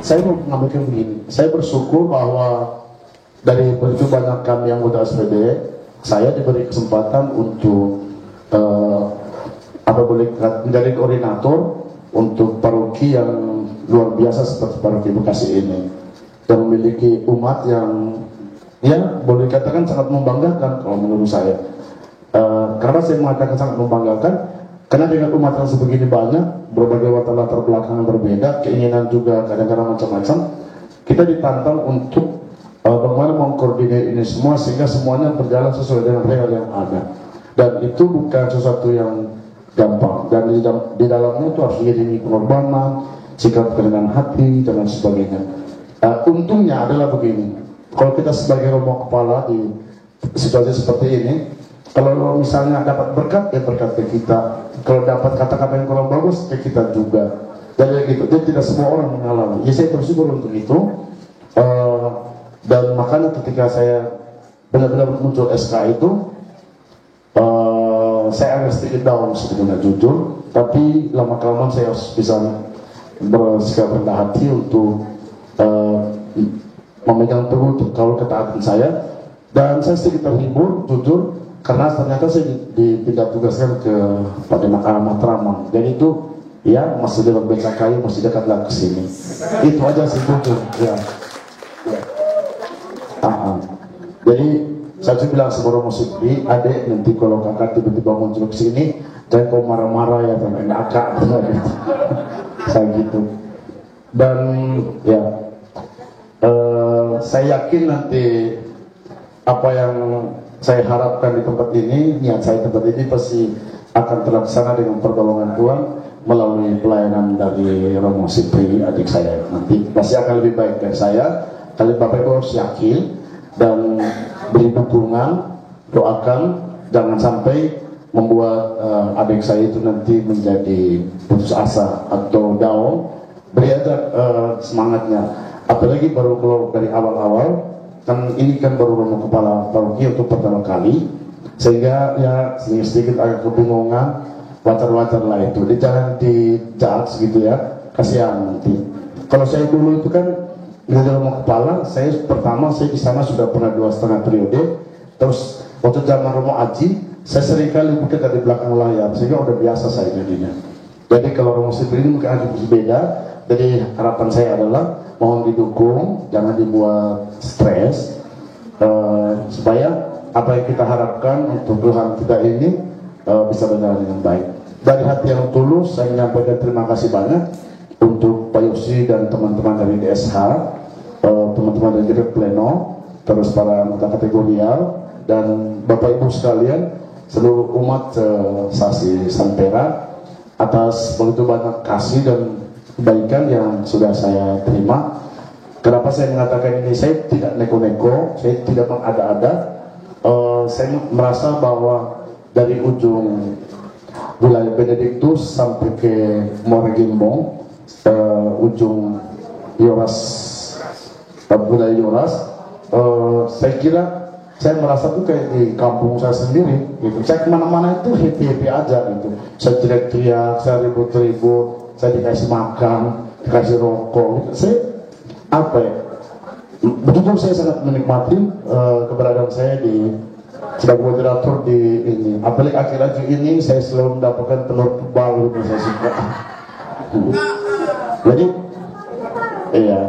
saya mau mengambilkan begini. Saya bersyukur bahwa dari begitu banyak kami anggota SPD, saya diberi kesempatan untuk menjadi koordinator untuk paroki yang luar biasa seperti paroki Bekasi ini, dan memiliki umat yang ya boleh dikatakan sangat membanggakan kalau menurut saya. Karena saya mengatakan sangat membanggakan karena dengan umat yang sebegini banyak, berbagai latar belakang yang berbeda, keinginan juga kadang-kadang macam-macam, kita ditantang untuk bagaimana mengkoordinir ini semua sehingga semuanya berjalan sesuai dengan real yang ada. Dan itu bukan sesuatu yang gampang, dan di dalamnya itu harus diiringi pengorbanan, sikap kerendahan hati dan lain sebagainya. Untungnya adalah begini, kalau kita sebagai romo kepala di situasi seperti ini, kalau misalnya dapat berkat, ya berkat ke kita. Kalau dapat kata-kata yang kurang bagus, ke kita juga. Jadi gitu, jadi tidak semua orang mengalami. Ya saya bersyukur untuk itu. Dan makanya ketika saya benar-benar muncul SK itu, saya agak sedikit down sebetulnya, jujur. Tapi lama-kelamaan saya harus bisa bersikap rendah hati untuk memegang teguh kalau ketaatan saya. Dan saya sedikit terhibur, jujur, karena ternyata saya dipindah tugaskan ke Matraman. Jadi itu ya masih dekat BKKI, masih dekat lah ke sini. Itu aja sih, jujur. Ya. Jadi saya bilang sama Romo Sukri, adek nanti kalau kakak tiba-tiba muncul ke sini, jangan kau marah-marah ya teman kakak, gitu. Saya gitu. Dan ya, saya yakin nanti apa yang saya harapkan di tempat ini, niat saya di tempat ini pasti akan terlaksana dengan pertolongan Tuhan melalui pelayanan dari Romo Sukri, adik saya. Nanti pasti akan lebih baik dari saya. Kali Bapak Ibu harus yakin dan beri dukungan, doakan, jangan sampai membuat adik saya itu nanti menjadi putus asa atau down. Beri aja semangatnya, apalagi baru keluar dari awal-awal, kan ini kan baru romo kepala paroki untuk pertama kali, sehingga ya sedikit agak kebingungan, wajar-wajar lah itu, jangan di-judge gitu ya, kasihan nanti. Kalau saya dulu itu kan menjadi romo kepala, saya pertama saya di sana sudah pernah 2,5 periode. Terus waktu zaman Romo Aji, saya seringkali mungkin dari belakang layar, sehingga udah biasa saya jadinya. Jadi kalau Romo Sipri ini mungkin agak berbeda. Jadi harapan saya adalah mohon didukung, jangan dibuat stres, supaya apa yang kita harapkan untuk Tuhan kita ini bisa berjalan dengan baik. Dari hati yang tulus saya menyampaikan terima kasih banyak untuk Pak Yosi dan teman-teman dari DSH, teman-teman dari Direk Pleno, terus para anggota kategorial, dan Bapak Ibu sekalian, seluruh umat Sasi Santera, atas begitu banyak kasih dan kebaikan yang sudah saya terima. Kenapa saya mengatakan ini? Saya tidak neko-neko, saya tidak mengada-ada. Saya merasa bahwa dari ujung wilayah Benediktus sampai ke Muara Gembong, ujung Yoras, wilayah Yoras, saya kira saya merasa tuh kayak di kampung saya sendiri gitu. Saya kemana-mana itu happy-happy aja gitu. Saya teriak-teriak, saya ribut-ribut, saya dikasih makan, dikasih rokok gitu. Saya apa ya, betul-betul saya sangat menikmati keberadaan saya sebagai moderator di ini. Apalagi akhir-akhir ini saya selalu mendapatkan telur kebal gitu, saya suka. Jadi iya,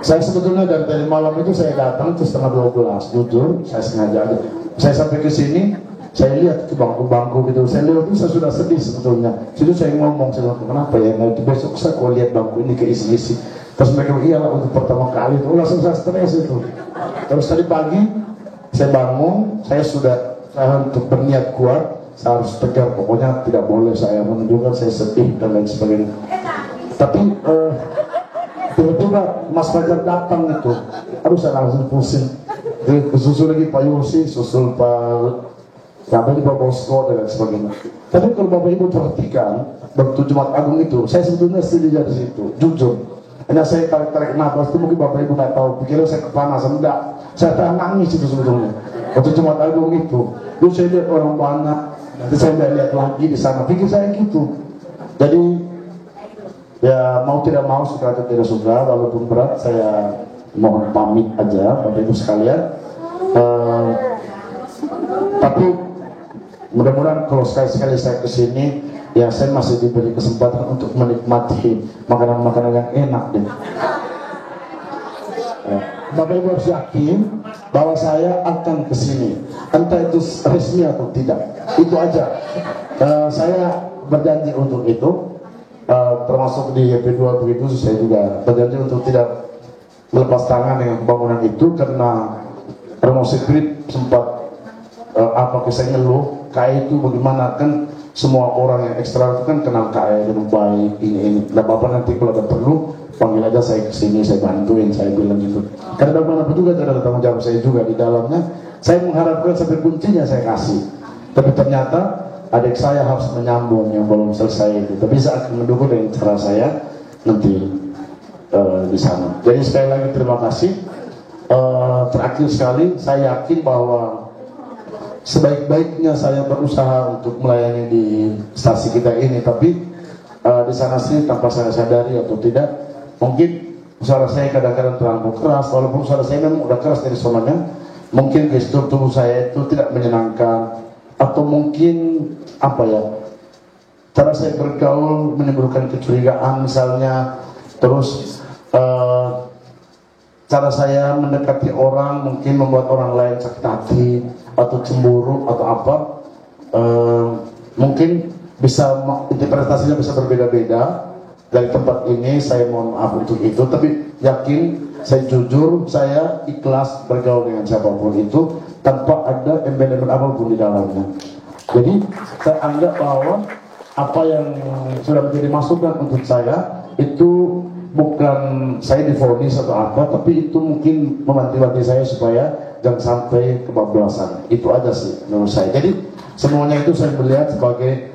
saya sebetulnya dari tadi malam itu saya datang terus setengah 12, jujur saya sengaja aja. Saya sampai ke sini, saya lihat ke bangku-bangku gitu, saya lihat itu saya sudah sedih sebetulnya. Situ saya ngomong, saya bilang kenapa ya, nah itu besok saya kok lihat bangku ini keisi-isi. Terus mereka bilang iyalah untuk pertama kali itu, langsung saya stres itu. Terus tadi pagi saya bangun, saya untuk berniat kuat, saya harus tegar, pokoknya tidak boleh saya menunjukkan saya sedih dan lain sebagainya. Tapi tiba-tiba Mas Fajar datang itu, aduh saya langsung pusing. Jadi susul lagi Pak Yosi, susul Pak Bosko dan lain sebagainya. Tapi kalau Bapak Ibu perhatikan, waktu Jumat Agung itu, saya sebetulnya sedih dari situ, jujur. Hanya saya tarik-tarik nafas itu, mungkin Bapak Ibu nggak tahu, pikirnya saya kepanasan, enggak. Saya nangis itu sebetulnya. Waktu Jumat Agung itu, dulu saya lihat orang banyak, nanti saya lihat lagi di sana, pikir saya gitu. Jadi Ya mau tidak mau, suka atau tidak suka, walaupun berat, saya mohon pamit aja Bapak Ibu sekalian. Tapi mudah-mudahan kalau sekali-sekali saya kesini, ya saya masih diberi kesempatan untuk menikmati makanan-makanan yang enak deh. Bapak Ibu harus yakin bahwa saya akan kesini, entah itu resmi atau tidak. Itu aja. Saya berjanji untuk itu. Termasuk di EP2 begitu, saya juga berjanji untuk tidak melepas tangan dengan pembangunan itu, karena Romo Sigrid sempat saya ngeluh, KAI itu bagaimana, kan semua orang yang ekstra itu kan kenal KAI dengan baik, ini. Tidak apa-apa, nanti kalau ada perlu panggil aja saya kesini, saya bantuin, saya bilang gitu. Karena bagaimanapun juga ada tanggung jawab saya juga di dalamnya. Saya mengharapkan sampai kuncinya saya kasih, tapi ternyata adik saya harus menyambung yang belum selesai itu. Tapi saya akan mendukung dengan cara saya nanti di sana. Jadi sekali lagi terima kasih. Terakhir sekali, saya yakin bahwa sebaik-baiknya saya berusaha untuk melayani di stasi kita ini, tapi di sana sini tanpa saya sadari atau tidak, mungkin suara saya kadang-kadang terlalu keras, walaupun suara saya memang udah keras dari sonanya, mungkin gestur tubuh saya itu tidak menyenangkan, atau mungkin cara saya bergaul menimbulkan kecurigaan misalnya, terus cara saya mendekati orang mungkin membuat orang lain sakit hati atau cemburu atau apa, mungkin bisa interpretasinya bisa berbeda-beda dari tempat ini. Saya mohon maaf untuk itu, tapi yakin saya jujur, saya ikhlas bergaul dengan siapapun itu tanpa ada embel-embel apapun di dalamnya. Jadi saya anggap bahwa apa yang sudah menjadi masukan untuk saya itu bukan saya divonis atau apa, tapi itu mungkin memanti-manti saya supaya jangan sampai kebablasan. Itu aja sih menurut saya. Jadi semuanya itu saya melihat sebagai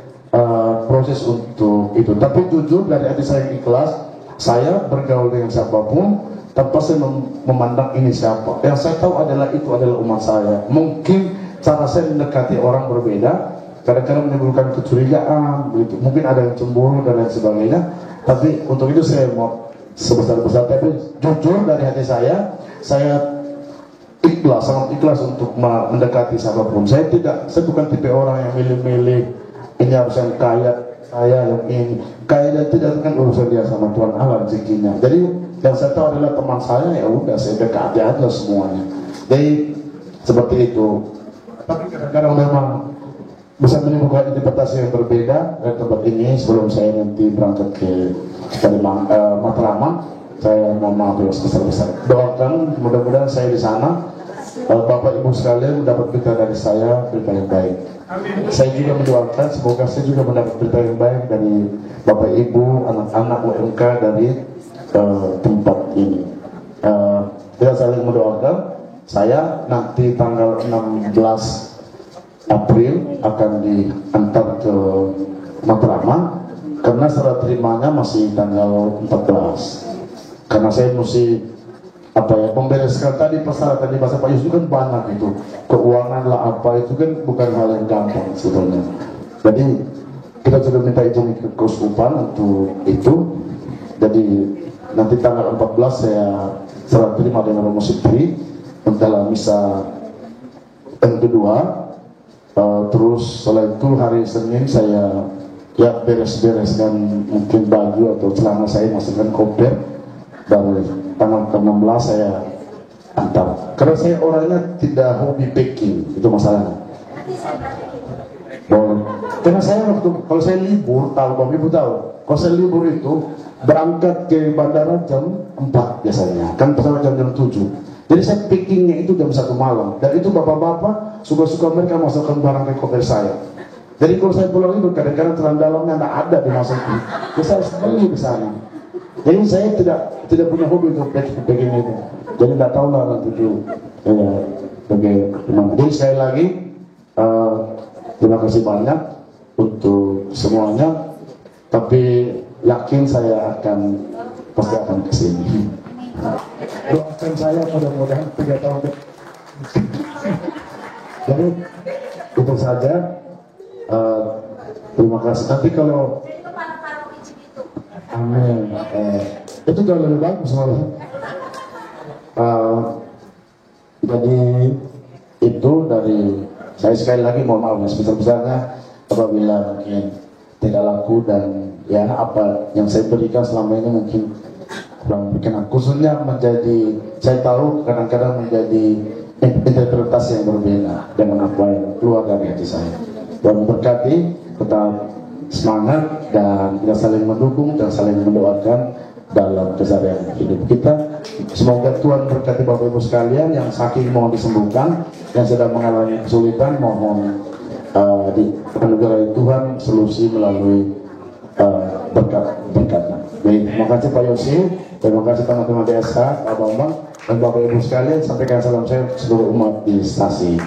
proses untuk itu. Tapi jujur dari hati saya ikhlas, saya bergaul dengan siapapun tanpa saya memandang ini siapa. Yang saya tahu adalah itu adalah umat saya. Mungkin cara saya mendekati orang berbeda, kadang-kadang menimbulkan kecurigaan, begitu. Mungkin ada yang cemburu dan lain sebagainya. Tapi untuk itu saya mau sebesar-besar, tapi jujur dari hati saya ikhlas, sangat ikhlas untuk mendekati siapapun. Saya bukan tipe orang yang milih-milih ini harus yang kaya, saya yang ini kaya dan tidak, kan urusan dia sama Tuhan Allah rezekinya. Jadi yang saya tahu adalah teman saya, ya udah saya dekati aja semuanya. Jadi seperti itu. Tapi kadang-kadang memang bisa menimbulkan interpretasi yang berbeda dari tempat ini. Sebelum saya nanti berangkat ke Matraman, saya mohon maaf yang sebesar-besar. Doakan mudah-mudahan saya di sana, Bapak Ibu sekalian mendapat berita dari saya, berita yang baik. Saya juga mendoakan semoga saya juga mendapat berita yang baik dari Bapak Ibu, anak-anak UMK dari tempat ini. Kita saling mendoakan. Saya nanti tanggal 16 April akan diantar ke Matraman, karena serah terimanya masih tanggal 14. Karena saya mesti membereskan tadi persyaratan di bahasa Pak Yusuf kan banyak itu, keuangan lah apa itu kan bukan hal yang gampang sebetulnya. Jadi kita sudah minta izin ke Keuskupan untuk itu. Jadi nanti tanggal 14 saya serah terima dengan Romo Sigrid dalam misa yang kedua. Terus setelah itu hari Senin saya beres-bereskan mungkin baju atau celana saya, masukkan koper. Dari tanggal ke-16 saya antar. Karena saya orangnya tidak hobi packing, itu masalahnya. Boleh. Karena saya kalau saya libur, Bapak Ibu tahu, kalau saya libur itu berangkat ke bandara jam 4 biasanya, kan pesawat jam 7. Jadi saya pickingnya itu jam 1 malam, dan itu bapak-bapak suka-suka mereka masukkan barang ke koper saya. Jadi kalau saya pulang itu kadang-kadang celana dalamnya tidak ada dimasukin, saya harus beli di sana. Jadi saya tidak punya hobi untuk packing itu. Jadi tidak tahu lah nanti itu bagaimana. Jadi sekali lagi terima kasih banyak untuk semuanya. Tapi yakin saya pasti akan kesini. Doakan saya mudah-mudahan 3 tahun ke. Jadi itu saja. Terima kasih. Nanti kalau Amin. Itu jauh lebih bagus malah. Jadi itu dari saya sekali lagi mohon maaf yang sebesar-besarnya apabila mungkin tidak laku dan ya apa yang saya berikan selama ini mungkin kurang berkenan, khususnya menjadi saya tahu kadang-kadang menjadi interpretasi yang berbeda dengan apa yang keluar dari hati saya. Tuhan memberkati, tetap semangat dan kita saling mendukung dan saling mendoakan dalam keseharian hidup kita. Semoga Tuhan berkati Bapak Ibu sekalian yang sakit mohon disembuhkan, yang sedang mengalami kesulitan mohon dianugerai Tuhan solusi melalui berkat-berkatnya. Baik, terima kasih Pak Yosi, terima kasih teman-teman DSH, Pak Bambang, dan Bapak Ibu sekalian. Sampaikan salam saya seluruh umat di stasi.